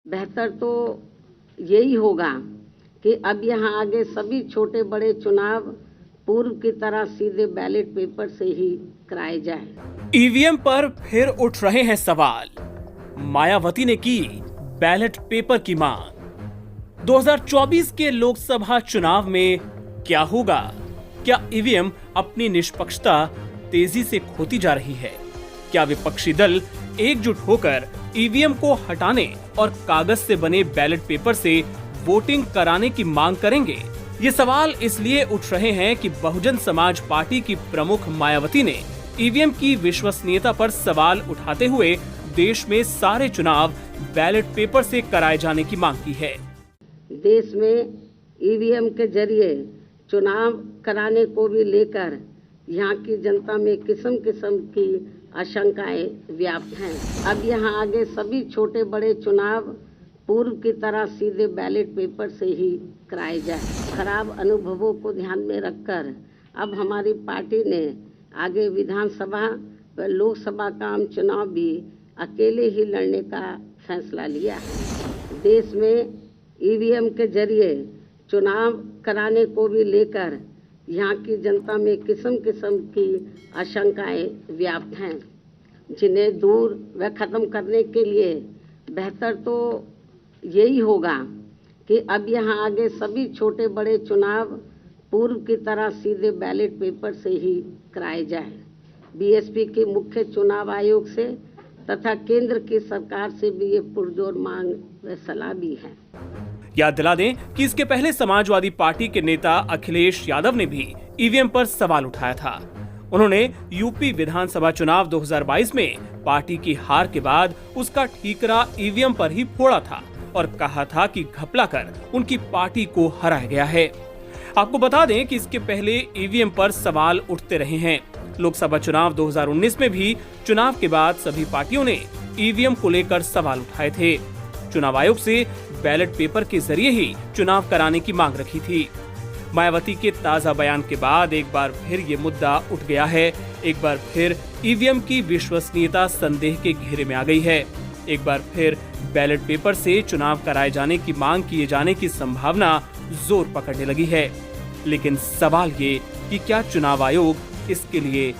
बेहतर तो यही होगा कि अब यहाँ आगे सभी छोटे बड़े चुनाव पूर्व की तरह सीधे बैलेट पेपर से ही कराए जाए। ईवीएम पर फिर उठ रहे हैं सवाल। मायावती ने की बैलेट पेपर की मांग। 2024 के लोकसभा चुनाव में क्या होगा? क्या ईवीएम अपनी निष्पक्षता तेजी से खोती जा रही है? क्या विपक्षी दल एकजुट होकर ईवीएम को हटाने और कागज से बने बैलेट पेपर से वोटिंग कराने की मांग करेंगे? ये सवाल इसलिए उठ रहे हैं कि बहुजन समाज पार्टी की प्रमुख मायावती ने ईवीएम की विश्वसनीयता पर सवाल उठाते हुए देश में सारे चुनाव बैलेट पेपर से कराए जाने की मांग की है। देश में ईवीएम के जरिए चुनाव कराने को भी लेकर यहाँ की जनता में किस्म किस्म की आशंकाएं व्याप्त हैं। अब यहाँ आगे सभी छोटे बड़े चुनाव पूर्व की तरह सीधे बैलेट पेपर से ही कराए जाए। खराब अनुभवों को ध्यान में रखकर अब हमारी पार्टी ने आगे विधानसभा व लोकसभा का आम चुनाव भी अकेले ही लड़ने का फैसला लिया है। देश में ईवीएम के जरिए चुनाव कराने को भी लेकर यहाँ की जनता में किस्म किस्म की आशंकाएं व्याप्त हैं, जिन्हें दूर व खत्म करने के लिए बेहतर तो यही होगा कि अब यहाँ आगे सभी छोटे बड़े चुनाव पूर्व की तरह सीधे बैलेट पेपर से ही कराए जाए। बीएसपी के मुख्य चुनाव आयोग से तथा केंद्र की सरकार से भी ये पुरजोर मांग व सलाह भी है। याद दिला दें कि इसके पहले समाजवादी पार्टी के नेता अखिलेश यादव ने भी ईवीएम पर सवाल उठाया था। उन्होंने यूपी विधानसभा चुनाव 2022 में पार्टी की हार के बाद उसका ठीकरा ईवीएम पर ही फोड़ा था और कहा था कि घपला कर उनकी पार्टी को हराया गया है। आपको बता दें कि इसके पहले ईवीएम पर सवाल उठते रहे हैं। लोकसभा चुनाव 2019 में भी चुनाव के बाद सभी पार्टियों ने ईवीएम को लेकर सवाल उठाए थे। चुनाव आयोग से बैलेट पेपर के जरिए ही चुनाव कराने की मांग रखी थी। मायावती के ताजा बयान के बाद एक बार फिर ये मुद्दा उठ गया है। एक बार फिर ईवीएम की विश्वसनीयता संदेह के घेरे में आ गई है। एक बार फिर बैलेट पेपर से चुनाव कराए जाने की मांग किए जाने की संभावना जोर पकड़ने लगी है। लेकिन सवाल ये कि क्या चुनाव आयोग इसके लिए